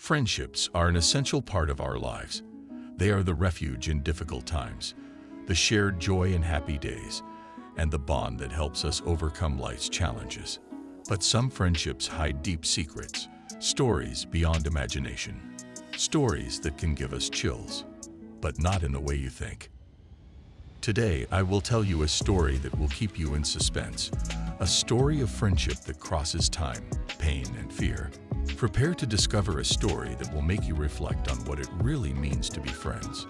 Friendships are an essential part of our lives. They are the refuge in difficult times, the shared joy in happy days, and the bond that helps us overcome life's challenges. But some friendships hide deep secrets, stories beyond imagination, stories that can give us chills, but not in the way you think. Today, I will tell you a story that will keep you in suspense, a story of friendship that crosses time, pain, and fear. Prepare to discover a story that will make you reflect on what it really means to be friends.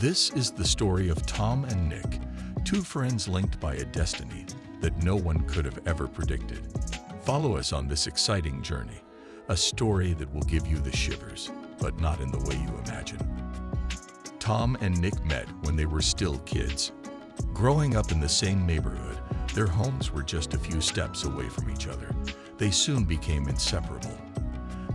This is the story of Tom and Nick, two friends linked by a destiny that no one could have ever predicted. Follow us on this exciting journey, a story that will give you the shivers, but not in the way you imagine. Tom and Nick met when they were still kids. Growing up in the same neighborhood, their homes were just a few steps away from each other. They soon became inseparable.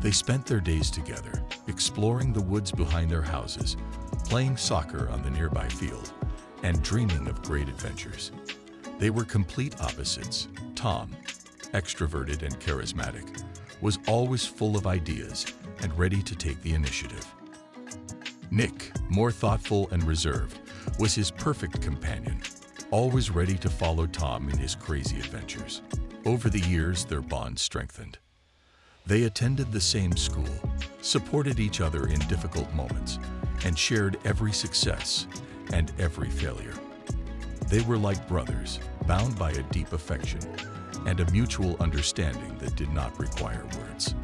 They spent their days together, exploring the woods behind their houses, playing soccer on the nearby field, and dreaming of great adventures. They were complete opposites. Tom, extroverted and charismatic, was always full of ideas and ready to take the initiative. Nick, more thoughtful and reserved, was his perfect companion, always ready to follow Tom in his crazy adventures. Over the years, their bond strengthened. They attended the same school, supported each other in difficult moments, and shared every success and every failure. They were like brothers, bound by a deep affection and a mutual understanding that did not require words.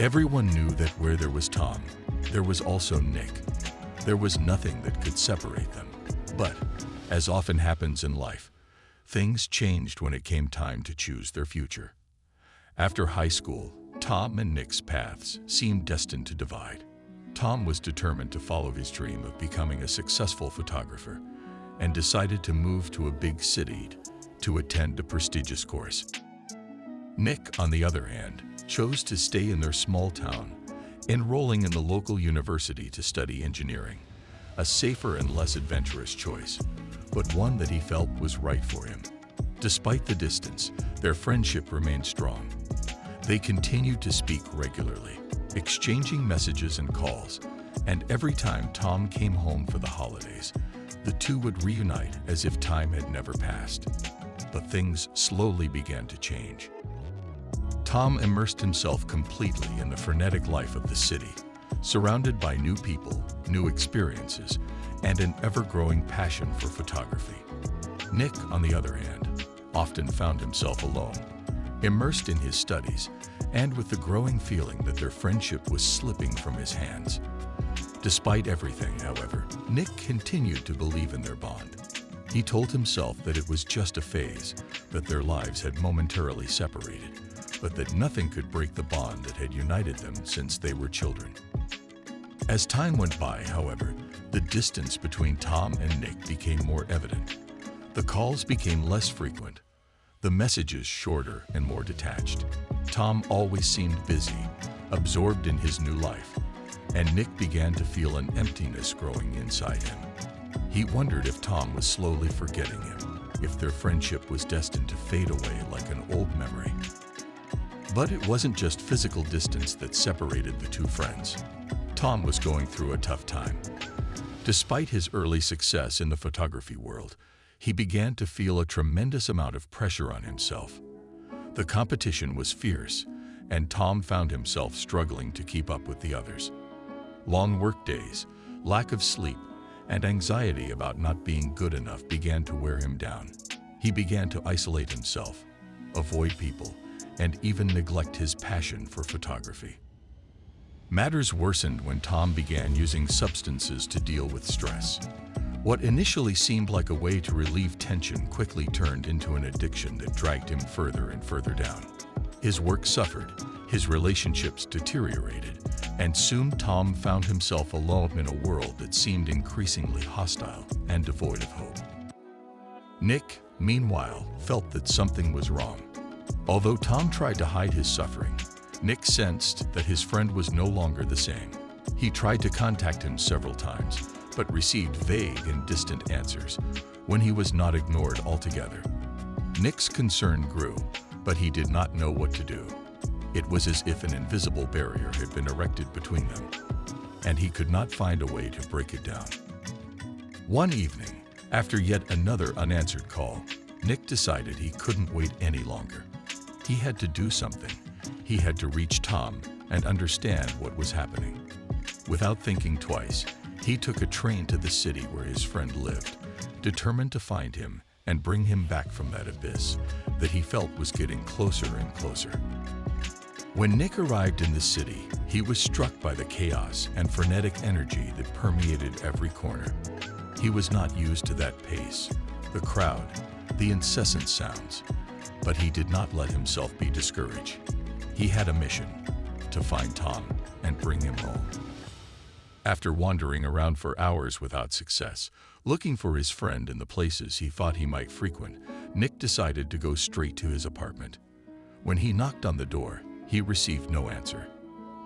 Everyone knew that where there was Tom, there was also Nick. There was nothing that could separate them. But, as often happens in life, things changed when it came time to choose their future. After high school, Tom and Nick's paths seemed destined to divide. Tom was determined to follow his dream of becoming a successful photographer and decided to move to a big city to attend a prestigious course. Nick, on the other hand, chose to stay in their small town, enrolling in the local university to study engineering, a safer and less adventurous choice, but one that he felt was right for him. Despite the distance, their friendship remained strong. They continued to speak regularly, exchanging messages and calls, and every time Tom came home for the holidays, the two would reunite as if time had never passed. But things slowly began to change. Tom immersed himself completely in the frenetic life of the city, surrounded by new people, new experiences, and an ever-growing passion for photography. Nick, on the other hand, often found himself alone, immersed in his studies, and with the growing feeling that their friendship was slipping from his hands. Despite everything, however, Nick continued to believe in their bond. He told himself that it was just a phase, that their lives had momentarily separated, but that nothing could break the bond that had united them since they were children. As time went by, however, the distance between Tom and Nick became more evident. The calls became less frequent, the messages shorter and more detached. Tom always seemed busy, absorbed in his new life, and Nick began to feel an emptiness growing inside him. He wondered if Tom was slowly forgetting him, if their friendship was destined to fade away like an old memory. But it wasn't just physical distance that separated the two friends. Tom was going through a tough time. Despite his early success in the photography world, he began to feel a tremendous amount of pressure on himself. The competition was fierce, and Tom found himself struggling to keep up with the others. Long work days, lack of sleep, and anxiety about not being good enough began to wear him down. He began to isolate himself, avoid people, and even neglect his passion for photography. Matters worsened when Tom began using substances to deal with stress. What initially seemed like a way to relieve tension quickly turned into an addiction that dragged him further and further down. His work suffered, his relationships deteriorated, and soon Tom found himself alone in a world that seemed increasingly hostile and devoid of hope. Nick, meanwhile, felt that something was wrong. Although Tom tried to hide his suffering, Nick sensed that his friend was no longer the same. He tried to contact him several times, but received vague and distant answers when he was not ignored altogether. Nick's concern grew, but he did not know what to do. It was as if an invisible barrier had been erected between them, and he could not find a way to break it down. One evening, after yet another unanswered call, Nick decided he couldn't wait any longer. He had to do something. He had to reach Tom and understand what was happening. Without thinking twice, he took a train to the city where his friend lived, determined to find him and bring him back from that abyss that he felt was getting closer and closer. When Nick arrived in the city, he was struck by the chaos and frenetic energy that permeated every corner. He was not used to that pace, the crowd, the incessant sounds, but he did not let himself be discouraged. He had a mission: to find Tom and bring him home. After wandering around for hours without success, looking for his friend in the places he thought he might frequent, Nick decided to go straight to his apartment. When he knocked on the door, he received no answer.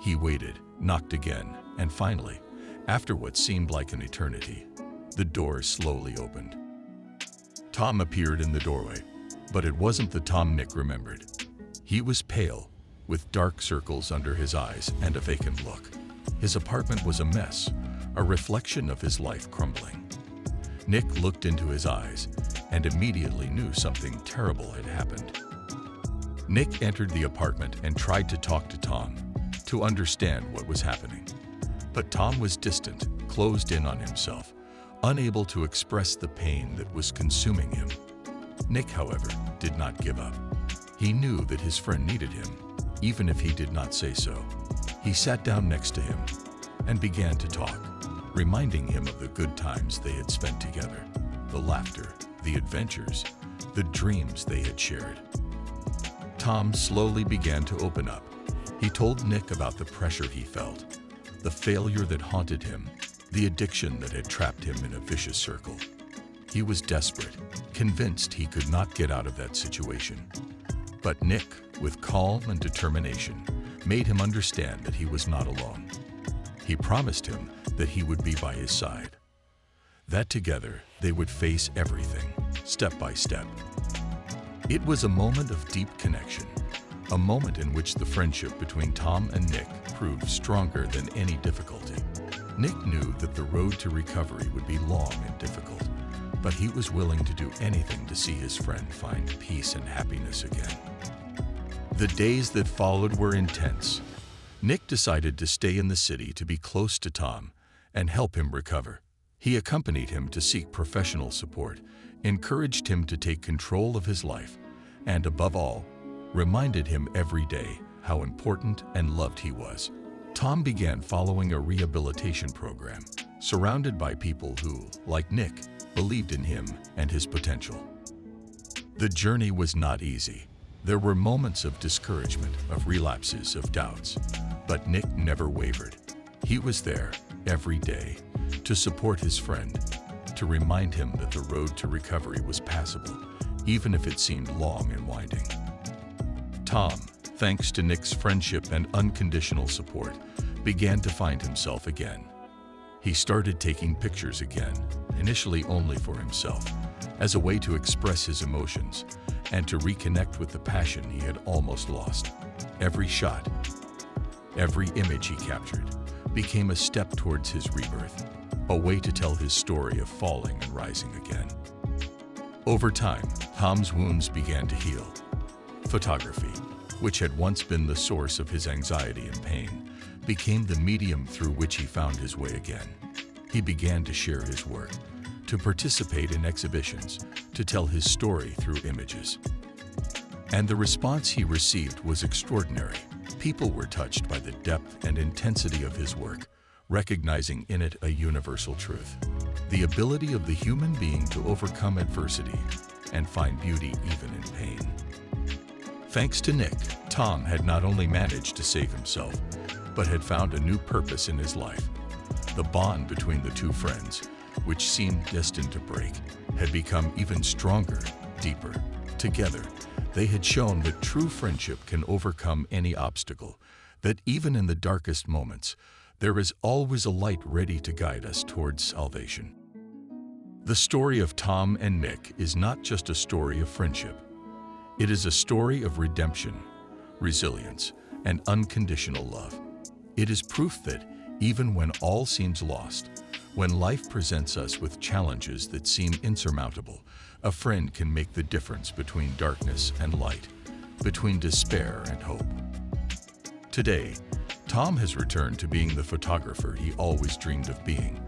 He waited, knocked again, and finally, after what seemed like an eternity, the door slowly opened. Tom appeared in the doorway, but it wasn't the Tom Nick remembered. He was pale, with dark circles under his eyes and a vacant look. His apartment was a mess, a reflection of his life crumbling. Nick looked into his eyes and immediately knew something terrible had happened. Nick entered the apartment and tried to talk to Tom, to understand what was happening. But Tom was distant, closed in on himself, unable to express the pain that was consuming him. Nick, however, did not give up. He knew that his friend needed him, even if he did not say so. He sat down next to him and began to talk, reminding him of the good times they had spent together, the laughter, the adventures, the dreams they had shared. Tom slowly began to open up. He told Nick about the pressure he felt, the failure that haunted him, the addiction that had trapped him in a vicious circle. He was desperate, convinced he could not get out of that situation. But Nick, with calm and determination, made him understand that he was not alone. He promised him that he would be by his side, that together they would face everything, step by step. It was a moment of deep connection, a moment in which the friendship between Tom and Nick proved stronger than any difficulty. Nick knew that the road to recovery would be long and difficult, but he was willing to do anything to see his friend find peace and happiness again. The days that followed were intense. Nick decided to stay in the city to be close to Tom and help him recover. He accompanied him to seek professional support, encouraged him to take control of his life, and above all, reminded him every day how important and loved he was. Tom began following a rehabilitation program, surrounded by people who, like Nick, believed in him and his potential. The journey was not easy. There were moments of discouragement, of relapses, of doubts, but Nick never wavered. He was there every day to support his friend, to remind him that the road to recovery was passable, even if it seemed long and winding. Tom, thanks to Nick's friendship and unconditional support, began to find himself again. He started taking pictures again, initially only for himself, as a way to express his emotions and to reconnect with the passion he had almost lost. Every shot, every image he captured, became a step towards his rebirth, a way to tell his story of falling and rising again. Over time, Tom's wounds began to heal. Photography, which had once been the source of his anxiety and pain, became the medium through which he found his way again. He began to share his work, to participate in exhibitions, to tell his story through images. And the response he received was extraordinary. People were touched by the depth and intensity of his work, recognizing in it a universal truth: the ability of the human being to overcome adversity and find beauty even in pain. Thanks to Nick, Tom had not only managed to save himself, but had found a new purpose in his life. The bond between the two friends, which seemed destined to break, had become even stronger, deeper. Together, they had shown that true friendship can overcome any obstacle, that even in the darkest moments, there is always a light ready to guide us towards salvation. The story of Tom and Nick is not just a story of friendship. It is a story of redemption, resilience, and unconditional love. It is proof that, even when all seems lost, when life presents us with challenges that seem insurmountable, a friend can make the difference between darkness and light, between despair and hope. Today, Tom has returned to being the photographer he always dreamed of being,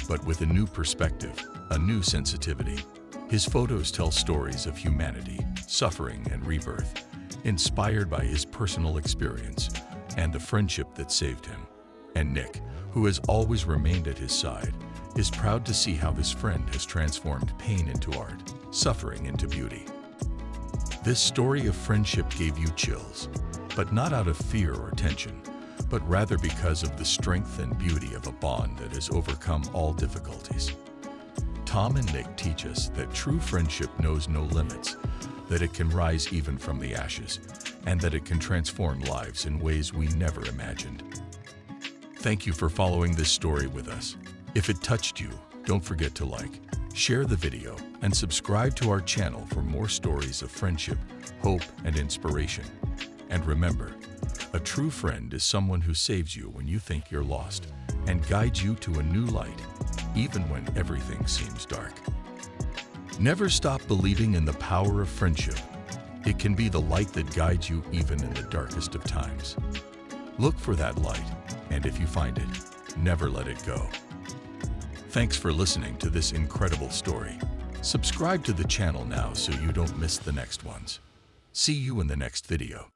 but with a new perspective, a new sensitivity. His photos tell stories of humanity, suffering, and rebirth, inspired by his personal experience and the friendship that saved him. And Nick, who has always remained at his side, is proud to see how this friend has transformed pain into art, suffering into beauty. This story of friendship gave you chills, but not out of fear or tension, but rather because of the strength and beauty of a bond that has overcome all difficulties. Tom and Nick teach us that true friendship knows no limits, that it can rise even from the ashes, and that it can transform lives in ways we never imagined. Thank you for following this story with us. If it touched you, don't forget to like, share the video, and subscribe to our channel for more stories of friendship, hope, and inspiration. And remember, a true friend is someone who saves you when you think you're lost and guides you to a new light, even when everything seems dark. Never stop believing in the power of friendship. It can be the light that guides you even in the darkest of times. Look for that light, and if you find it, never let it go. Thanks for listening to this incredible story. Subscribe to the channel now so you don't miss the next ones. See you in the next video.